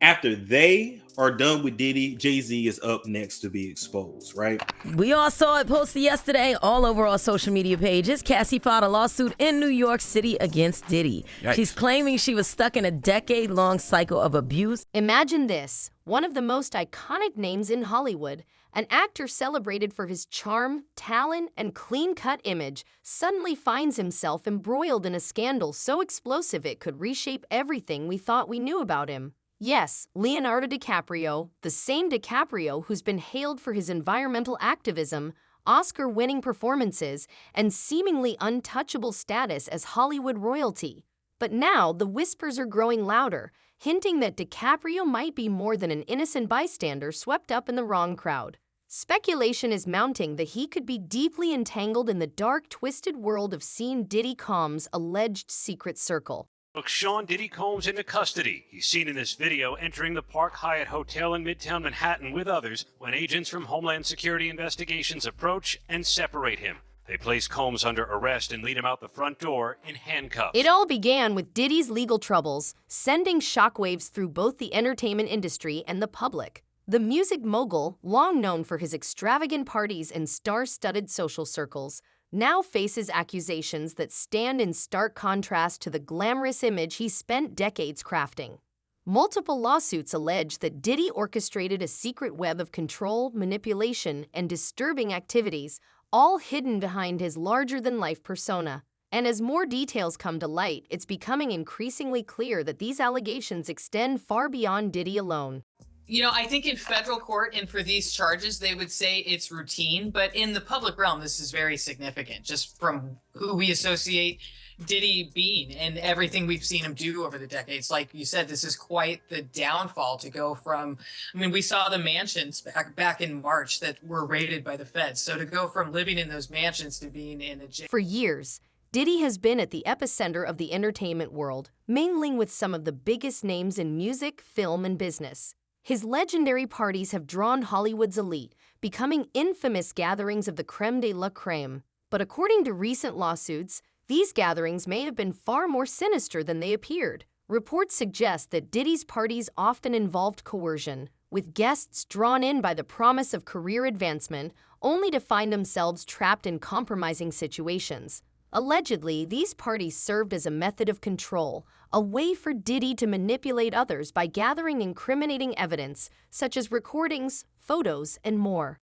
After they are done with Diddy, Jay-Z is up next to be exposed, right? We all saw it posted yesterday all over our social media pages. Cassie filed a lawsuit in New York City against Diddy. Yikes. She's claiming she was stuck in a decade-long cycle of abuse. Imagine this, one of the most iconic names in Hollywood, an actor celebrated for his charm, talent, and clean-cut image, suddenly finds himself embroiled in a scandal so explosive it could reshape everything we thought we knew about him. Yes, Leonardo DiCaprio, the same DiCaprio who's been hailed for his environmental activism, Oscar-winning performances, and seemingly untouchable status as Hollywood royalty. But now the whispers are growing louder, hinting that DiCaprio might be more than an innocent bystander swept up in the wrong crowd. Speculation is mounting that he could be deeply entangled in the dark, twisted world of Diddy Combs' alleged secret circle. Took Sean Diddy Combs into custody. He's seen in this video entering the Park Hyatt Hotel in Midtown Manhattan with others when agents from Homeland Security Investigations approach and separate him. They place Combs under arrest and lead him out the front door in handcuffs. It all began with Diddy's legal troubles, sending shockwaves through both the entertainment industry and the public. The music mogul, long known for his extravagant parties and star-studded social circles, now faces accusations that stand in stark contrast to the glamorous image he spent decades crafting. Multiple lawsuits allege that Diddy orchestrated a secret web of control, manipulation, and disturbing activities, all hidden behind his larger-than-life persona. And as more details come to light, it's becoming increasingly clear that these allegations extend far beyond Diddy alone. You know, I think in federal court and for these charges, they would say it's routine, but in the public realm, this is very significant, just from who we associate Diddy being and everything we've seen him do over the decades. Like you said, this is quite the downfall to go from, I mean, we saw the mansions back in March that were raided by the feds. So to go from living in those mansions to being in a jail. For years, Diddy has been at the epicenter of the entertainment world, mingling with some of the biggest names in music, film, and business. His legendary parties have drawn Hollywood's elite, becoming infamous gatherings of the creme de la creme. But according to recent lawsuits, these gatherings may have been far more sinister than they appeared. Reports suggest that Diddy's parties often involved coercion, with guests drawn in by the promise of career advancement, only to find themselves trapped in compromising situations. Allegedly, these parties served as a method of control, a way for Diddy to manipulate others by gathering incriminating evidence, such as recordings, photos, and more.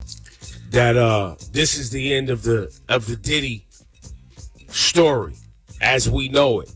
That this is the end of the Diddy story as we know it.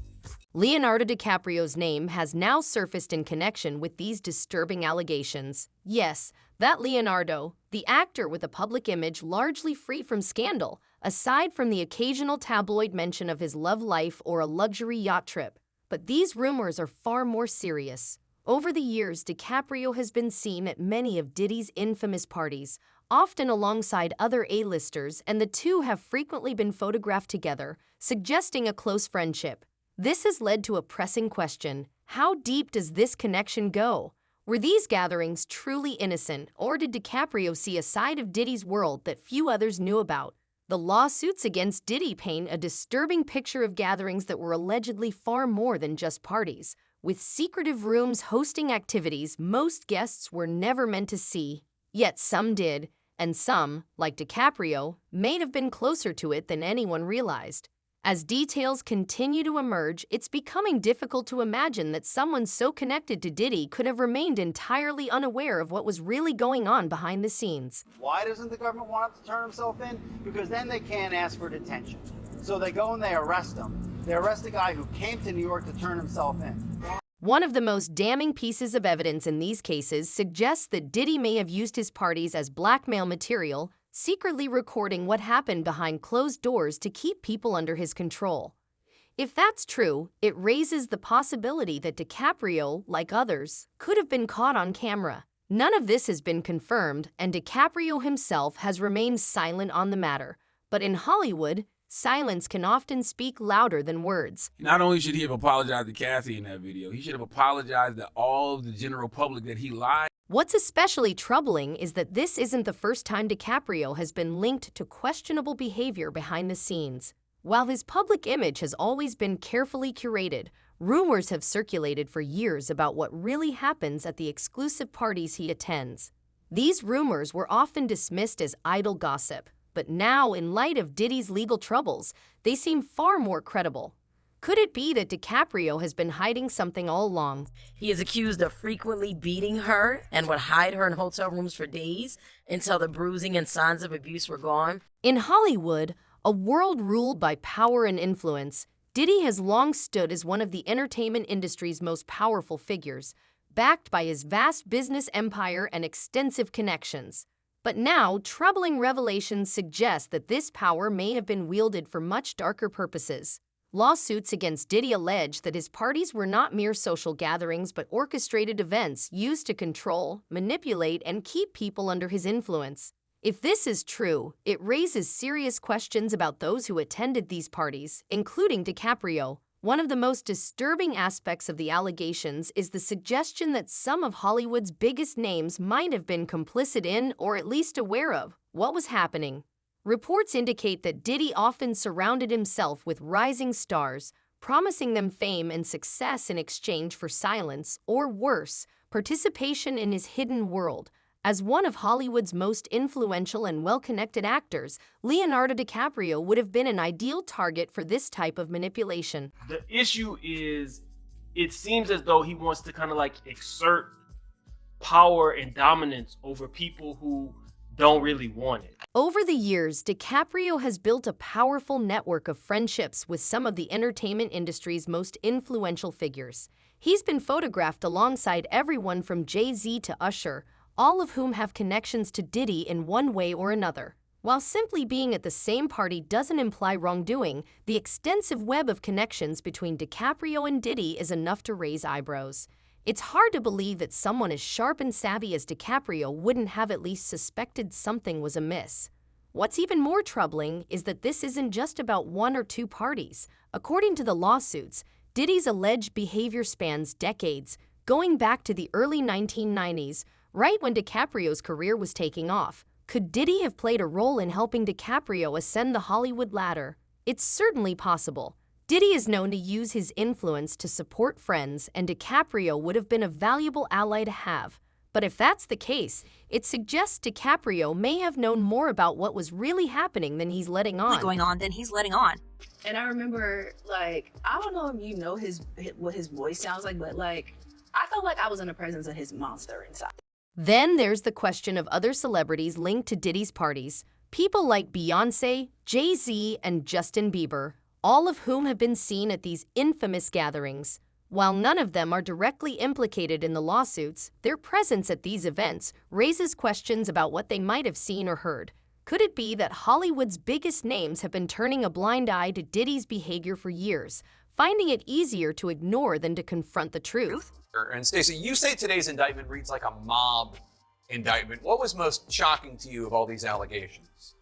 Leonardo DiCaprio's name has now surfaced in connection with these disturbing allegations. Yes, that Leonardo, the actor with a public image largely free from scandal, aside from the occasional tabloid mention of his love life or a luxury yacht trip. But these rumors are far more serious. Over the years, DiCaprio has been seen at many of Diddy's infamous parties, often alongside other A-listers, and the two have frequently been photographed together, suggesting a close friendship. This has led to a pressing question: how deep does this connection go? Were these gatherings truly innocent, or did DiCaprio see a side of Diddy's world that few others knew about? The lawsuits against Diddy paint a disturbing picture of gatherings that were allegedly far more than just parties, with secretive rooms hosting activities most guests were never meant to see. Yet some did, and some, like DiCaprio, may have been closer to it than anyone realized. As details continue to emerge, it's becoming difficult to imagine that someone so connected to Diddy could have remained entirely unaware of what was really going on behind the scenes. Why doesn't the government want him to turn himself in? Because then they can't ask for detention. So they go and they arrest him. They arrest a guy who came to New York to turn himself in. One of the most damning pieces of evidence in these cases suggests that Diddy may have used his parties as blackmail material, secretly recording what happened behind closed doors to keep people under his control. If that's true, it raises the possibility that DiCaprio, like others, could have been caught on camera. None of this has been confirmed, and DiCaprio himself has remained silent on the matter. But in Hollywood, silence can often speak louder than words. Not only should he have apologized to Kathy in that video, he should have apologized to all of the general public that he lied. What's especially troubling is that this isn't the first time DiCaprio has been linked to questionable behavior behind the scenes. While his public image has always been carefully curated, rumors have circulated for years about what really happens at the exclusive parties he attends. These rumors were often dismissed as idle gossip, but now, in light of Diddy's legal troubles, they seem far more credible. Could it be that DiCaprio has been hiding something all along? He is accused of frequently beating her and would hide her in hotel rooms for days until the bruising and signs of abuse were gone. In Hollywood, a world ruled by power and influence, Diddy has long stood as one of the entertainment industry's most powerful figures, backed by his vast business empire and extensive connections. But now, troubling revelations suggest that this power may have been wielded for much darker purposes. Lawsuits against Diddy allege that his parties were not mere social gatherings but orchestrated events used to control, manipulate, and keep people under his influence. If this is true, it raises serious questions about those who attended these parties, including DiCaprio. One of the most disturbing aspects of the allegations is the suggestion that some of Hollywood's biggest names might have been complicit in, or at least aware of, what was happening. Reports indicate that Diddy often surrounded himself with rising stars, promising them fame and success in exchange for silence, or worse, participation in his hidden world. As one of Hollywood's most influential and well-connected actors, Leonardo DiCaprio would have been an ideal target for this type of manipulation. The issue is, it seems as though he wants to kind of like exert power and dominance over people who don't really want it. Over the years, DiCaprio has built a powerful network of friendships with some of the entertainment industry's most influential figures. He's been photographed alongside everyone from Jay-Z to Usher, all of whom have connections to Diddy in one way or another. While simply being at the same party doesn't imply wrongdoing, the extensive web of connections between DiCaprio and Diddy is enough to raise eyebrows. It's hard to believe that someone as sharp and savvy as DiCaprio wouldn't have at least suspected something was amiss. What's even more troubling is that this isn't just about one or two parties. According to the lawsuits, Diddy's alleged behavior spans decades, going back to the early 1990s, right when DiCaprio's career was taking off. Could Diddy have played a role in helping DiCaprio ascend the Hollywood ladder? It's certainly possible. Diddy is known to use his influence to support friends, and DiCaprio would have been a valuable ally to have. But if that's the case, it suggests DiCaprio may have known more about what was really happening than he's letting on. And I remember, like, I don't know if you know what his voice sounds like, but like, I felt like I was in the presence of his monster inside. Then there's the question of other celebrities linked to Diddy's parties. People like Beyonce, Jay-Z, and Justin Bieber, all of whom have been seen at these infamous gatherings. While none of them are directly implicated in the lawsuits, their presence at these events raises questions about what they might have seen or heard. Could it be that Hollywood's biggest names have been turning a blind eye to Diddy's behavior for years, finding it easier to ignore than to confront the truth? And Stacey, you say today's indictment reads like a mob indictment. What was most shocking to you of all these allegations?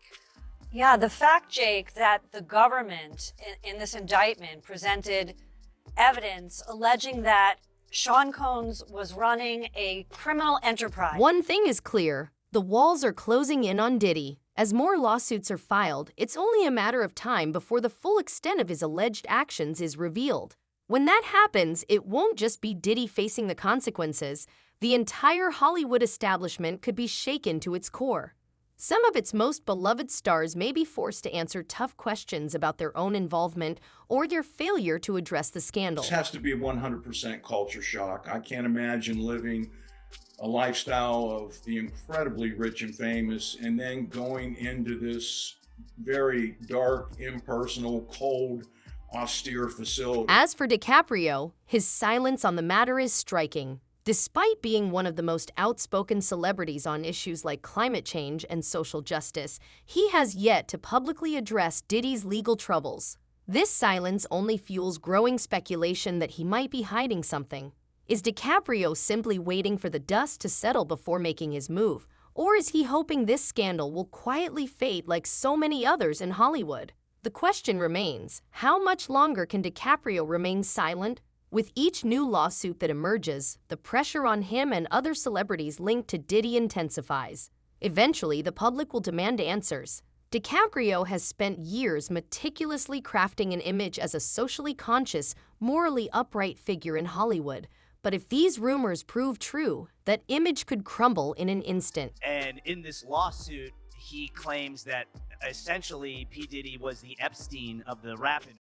Yeah, the fact, Jake, that the government in this indictment presented evidence alleging that Sean Combs was running a criminal enterprise. One thing is clear, the walls are closing in on Diddy. As more lawsuits are filed, it's only a matter of time before the full extent of his alleged actions is revealed. When that happens, it won't just be Diddy facing the consequences. The entire Hollywood establishment could be shaken to its core. Some of its most beloved stars may be forced to answer tough questions about their own involvement or their failure to address the scandal. This has to be a 100% culture shock. I can't imagine living a lifestyle of the incredibly rich and famous and then going into this very dark, impersonal, cold, austere facility. As for DiCaprio, his silence on the matter is striking. Despite being one of the most outspoken celebrities on issues like climate change and social justice, he has yet to publicly address Diddy's legal troubles. This silence only fuels growing speculation that he might be hiding something. Is DiCaprio simply waiting for the dust to settle before making his move? Or is he hoping this scandal will quietly fade like so many others in Hollywood? The question remains, how much longer can DiCaprio remain silent? With each new lawsuit that emerges, the pressure on him and other celebrities linked to Diddy intensifies. Eventually, the public will demand answers. DiCaprio has spent years meticulously crafting an image as a socially conscious, morally upright figure in Hollywood. But if these rumors prove true, that image could crumble in an instant. And in this lawsuit, he claims that essentially P. Diddy was the Epstein of the rap industry.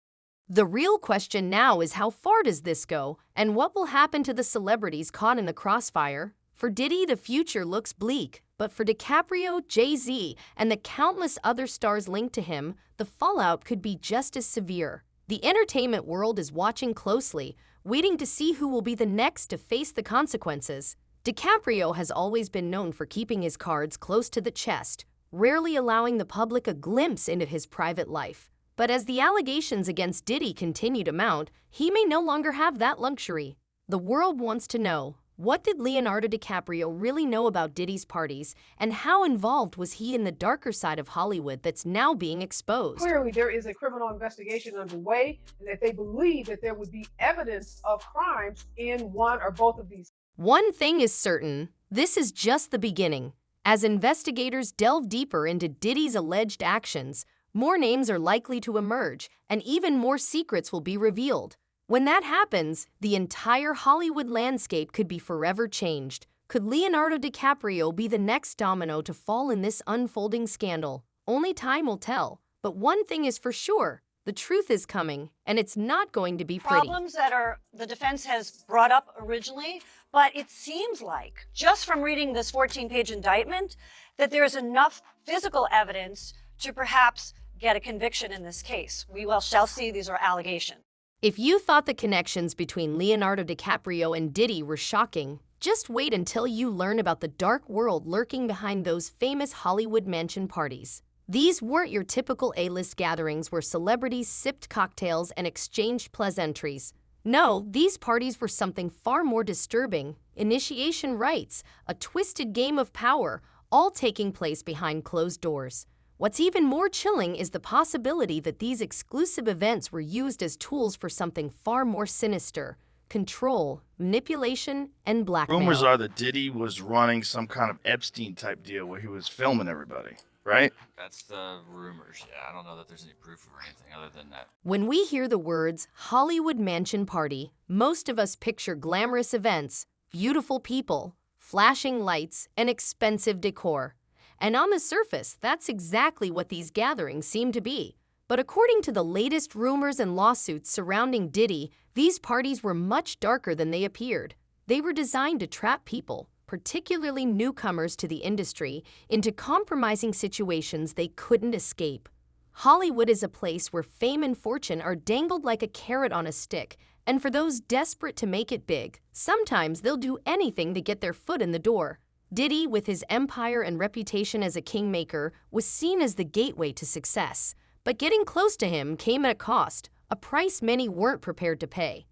The real question now is how far does this go, and what will happen to the celebrities caught in the crossfire? For Diddy, the future looks bleak, but for DiCaprio, Jay-Z, and the countless other stars linked to him, the fallout could be just as severe. The entertainment world is watching closely, waiting to see who will be the next to face the consequences. DiCaprio has always been known for keeping his cards close to the chest, rarely allowing the public a glimpse into his private life. But as the allegations against Diddy continue to mount, he may no longer have that luxury. The world wants to know, what did Leonardo DiCaprio really know about Diddy's parties, and how involved was he in the darker side of Hollywood that's now being exposed? Clearly, there is a criminal investigation underway, and that they believe that there would be evidence of crimes in one or both of these. One thing is certain, this is just the beginning. As investigators delve deeper into Diddy's alleged actions, more names are likely to emerge, and even more secrets will be revealed. When that happens, the entire Hollywood landscape could be forever changed. Could Leonardo DiCaprio be the next domino to fall in this unfolding scandal? Only time will tell. But one thing is for sure, the truth is coming, and it's not going to be pretty. Problems that the defense has brought up originally, but it seems like, just from reading this 14-page indictment, that there's enough physical evidence to perhaps get a conviction in this case. We shall see. These are allegations. If you thought the connections between Leonardo DiCaprio and Diddy were shocking, just wait until you learn about the dark world lurking behind those famous Hollywood mansion parties. These weren't your typical A-list gatherings where celebrities sipped cocktails and exchanged pleasantries. No, these parties were something far more disturbing. Initiation rites, a twisted game of power, all taking place behind closed doors. What's even more chilling is the possibility that these exclusive events were used as tools for something far more sinister: control, manipulation, and blackmail. Rumors are that Diddy was running some kind of Epstein-type deal where he was filming everybody, right? That's the rumors. Yeah, I don't know that there's any proof or anything other than that. When we hear the words Hollywood mansion party, most of us picture glamorous events, beautiful people, flashing lights, and expensive decor. And on the surface, that's exactly what these gatherings seem to be. But according to the latest rumors and lawsuits surrounding Diddy, these parties were much darker than they appeared. They were designed to trap people, particularly newcomers to the industry, into compromising situations they couldn't escape. Hollywood is a place where fame and fortune are dangled like a carrot on a stick, and for those desperate to make it big, sometimes they'll do anything to get their foot in the door. Diddy, with his empire and reputation as a kingmaker, was seen as the gateway to success. But getting close to him came at a cost, a price many weren't prepared to pay.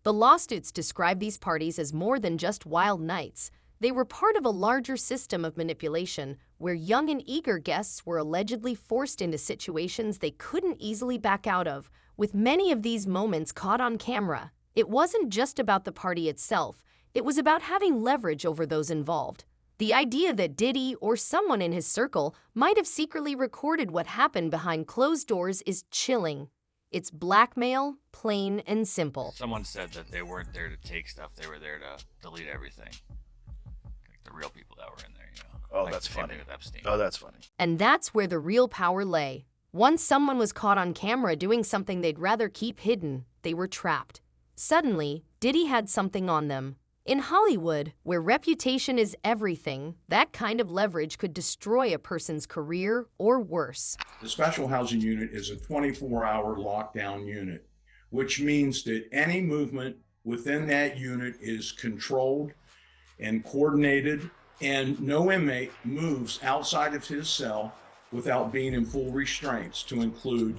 The lawsuits describe these parties as more than just wild nights. They were part of a larger system of manipulation, where young and eager guests were allegedly forced into situations they couldn't easily back out of, with many of these moments caught on camera. It wasn't just about the party itself, it was about having leverage over those involved. The idea that Diddy or someone in his circle might have secretly recorded what happened behind closed doors is chilling. It's blackmail, plain and simple. Someone said that they weren't there to take stuff, they were there to delete everything. Like the real people that were in there, you know. Oh, like that's the same funny. thing with Epstein. Oh, that's funny. And that's where the real power lay. Once someone was caught on camera doing something they'd rather keep hidden, they were trapped. Suddenly, Diddy had something on them. In Hollywood, where reputation is everything, that kind of leverage could destroy a person's career or worse. The special housing unit is a 24-hour lockdown unit, which means that any movement within that unit is controlled and coordinated, and no inmate moves outside of his cell without being in full restraints, to include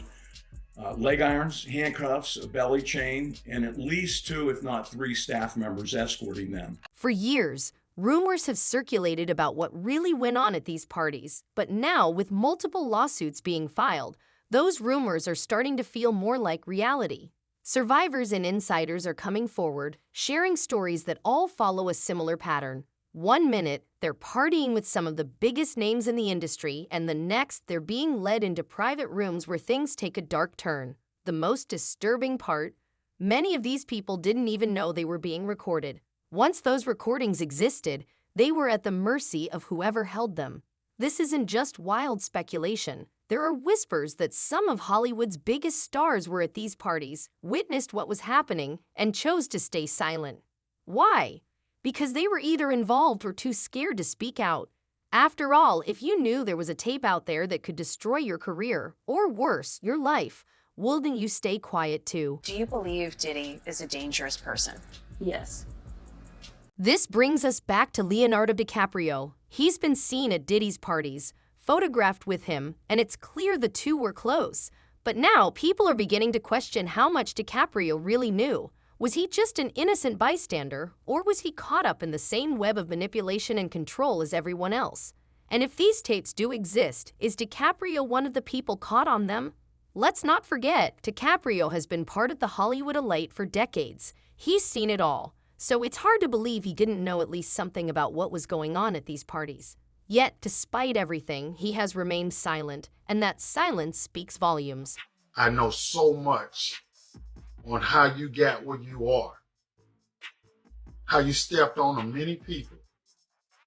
leg irons, handcuffs, a belly chain, and at least 2, if not 3 staff members escorting them. For years, rumors have circulated about what really went on at these parties, but now, with multiple lawsuits being filed, those rumors are starting to feel more like reality. Survivors and insiders are coming forward, sharing stories that all follow a similar pattern. One minute, they're partying with some of the biggest names in the industry, and the next, they're being led into private rooms where things take a dark turn. The most disturbing part, many of these people didn't even know they were being recorded. Once those recordings existed, they were at the mercy of whoever held them. This isn't just wild speculation. There are whispers that some of Hollywood's biggest stars were at these parties, witnessed what was happening, and chose to stay silent. Why? Because they were either involved or too scared to speak out. After all, if you knew there was a tape out there that could destroy your career, or worse, your life, wouldn't you stay quiet too? Do you believe Diddy is a dangerous person? Yes. This brings us back to Leonardo DiCaprio. He's been seen at Diddy's parties, photographed with him, and it's clear the two were close. But now people are beginning to question how much DiCaprio really knew. Was he just an innocent bystander, or was he caught up in the same web of manipulation and control as everyone else? And if these tapes do exist, is DiCaprio one of the people caught on them? Let's not forget, DiCaprio has been part of the Hollywood elite for decades. He's seen it all, so it's hard to believe he didn't know at least something about what was going on at these parties. Yet, despite everything, he has remained silent, and that silence speaks volumes. I know so much on how you got where you are, how you stepped on many people.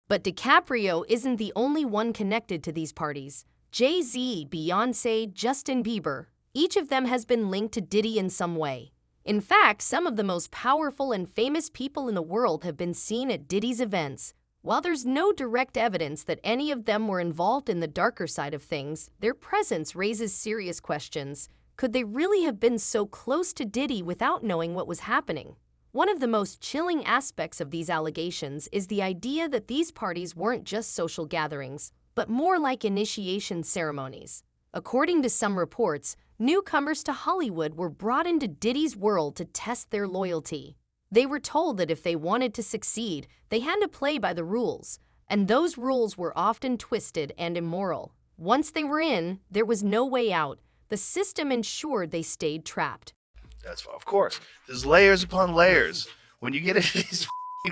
But DiCaprio isn't the only one connected to these parties. Jay-Z, Beyonce, Justin Bieber, each of them has been linked to Diddy in some way. In fact, some of the most powerful and famous people in the world have been seen at Diddy's events. While there's no direct evidence that any of them were involved in the darker side of things, their presence raises serious questions. Could they really have been so close to Diddy without knowing what was happening? One of the most chilling aspects of these allegations is the idea that these parties weren't just social gatherings, but more like initiation ceremonies. According to some reports, newcomers to Hollywood were brought into Diddy's world to test their loyalty. They were told that if they wanted to succeed, they had to play by the rules, and those rules were often twisted and immoral. Once they were in, there was no way out. The system ensured they stayed trapped. That's of course. There's layers upon layers. When you get into these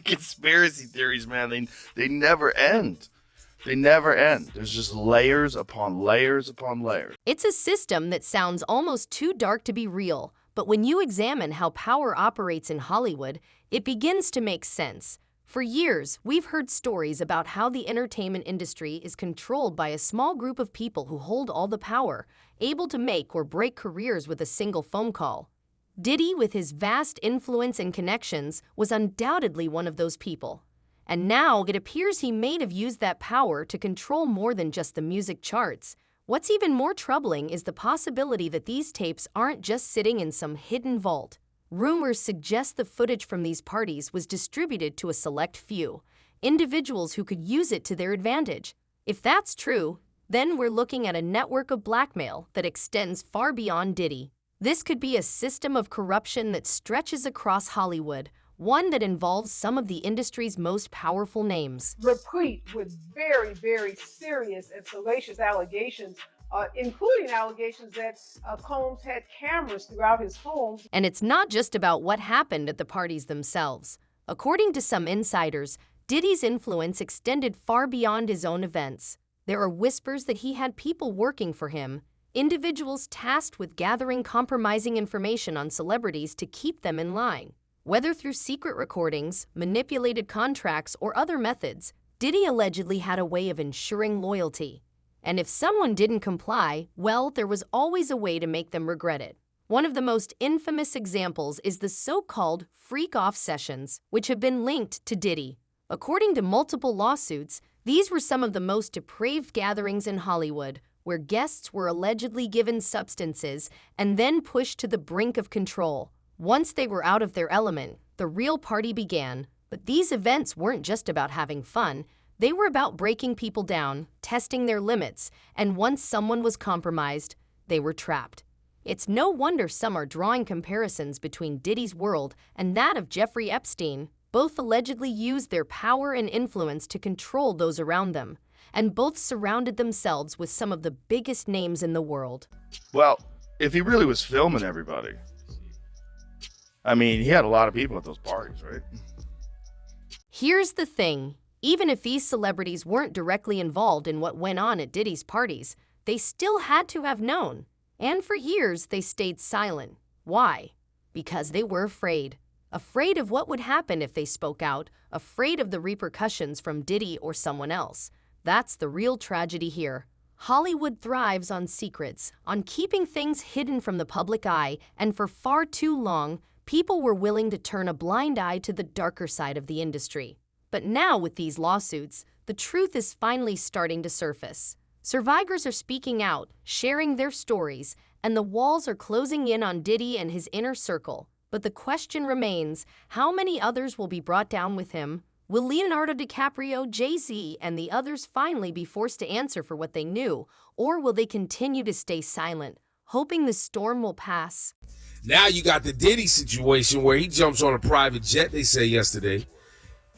conspiracy theories, man, they never end. They never end. There's just layers upon layers upon layers. It's a system that sounds almost too dark to be real, but when you examine how power operates in Hollywood, it begins to make sense. For years, we've heard stories about how the entertainment industry is controlled by a small group of people who hold all the power, able to make or break careers with a single phone call. Diddy, with his vast influence and connections, was undoubtedly one of those people. And now it appears he may have used that power to control more than just the music charts. What's even more troubling is the possibility that these tapes aren't just sitting in some hidden vault. Rumors suggest the footage from these parties was distributed to a select few, individuals who could use it to their advantage. If that's true, then we're looking at a network of blackmail that extends far beyond Diddy. This could be a system of corruption that stretches across Hollywood, one that involves some of the industry's most powerful names. Replete with very, very serious and salacious allegations, including allegations that Combs had cameras throughout his home. And it's not just about what happened at the parties themselves. According to some insiders, Diddy's influence extended far beyond his own events. There are whispers that he had people working for him, individuals tasked with gathering compromising information on celebrities to keep them in line. Whether through secret recordings, manipulated contracts, or other methods, Diddy allegedly had a way of ensuring loyalty. And if someone didn't comply, well, there was always a way to make them regret it. One of the most infamous examples is the so-called freak-off sessions, which have been linked to Diddy. According to multiple lawsuits, these were some of the most depraved gatherings in Hollywood, where guests were allegedly given substances and then pushed to the brink of control. Once they were out of their element, the real party began. But these events weren't just about having fun. They were about breaking people down, testing their limits, and once someone was compromised, they were trapped. It's no wonder some are drawing comparisons between Diddy's world and that of Jeffrey Epstein. Both allegedly used their power and influence to control those around them, and both surrounded themselves with some of the biggest names in the world. Well, if he really was filming everybody, I mean, he had a lot of people at those parties, right? Here's the thing. Even if these celebrities weren't directly involved in what went on at Diddy's parties, they still had to have known. And for years, they stayed silent. Why? Because they were afraid. Afraid of what would happen if they spoke out, afraid of the repercussions from Diddy or someone else. That's the real tragedy here. Hollywood thrives on secrets, on keeping things hidden from the public eye, and for far too long, people were willing to turn a blind eye to the darker side of the industry. But now with these lawsuits, the truth is finally starting to surface. Survivors are speaking out, sharing their stories, and the walls are closing in on Diddy and his inner circle. But the question remains, how many others will be brought down with him? Will Leonardo DiCaprio, Jay-Z, and the others finally be forced to answer for what they knew? Or will they continue to stay silent, hoping the storm will pass? Now you got the Diddy situation where he jumps on a private jet, they say yesterday,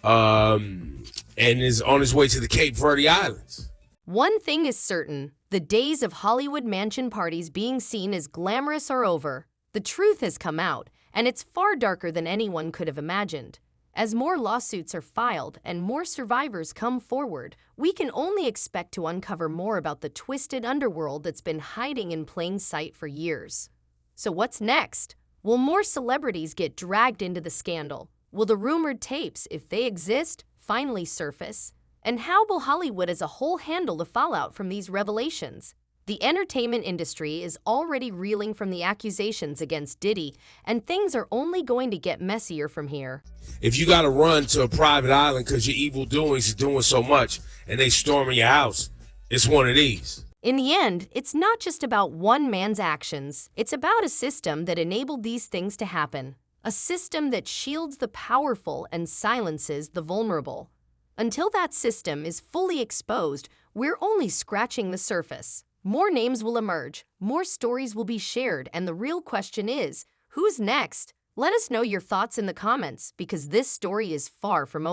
and is on his way to the Cape Verde Islands. One thing is certain, the days of Hollywood mansion parties being seen as glamorous are over. The truth has come out, and it's far darker than anyone could have imagined. As more lawsuits are filed and more survivors come forward, we can only expect to uncover more about the twisted underworld that's been hiding in plain sight for years. So what's next? Will more celebrities get dragged into the scandal? Will the rumored tapes, if they exist, finally surface? And how will Hollywood as a whole handle the fallout from these revelations? The entertainment industry is already reeling from the accusations against Diddy, and things are only going to get messier from here. If you got to run to a private island because your evil doings is doing so much and they storming your house, it's one of these. In the end, it's not just about one man's actions. It's about a system that enabled these things to happen. A system that shields the powerful and silences the vulnerable. Until that system is fully exposed, we're only scratching the surface. More names will emerge, more stories will be shared, and the real question is, who's next? Let us know your thoughts in the comments, because this story is far from over.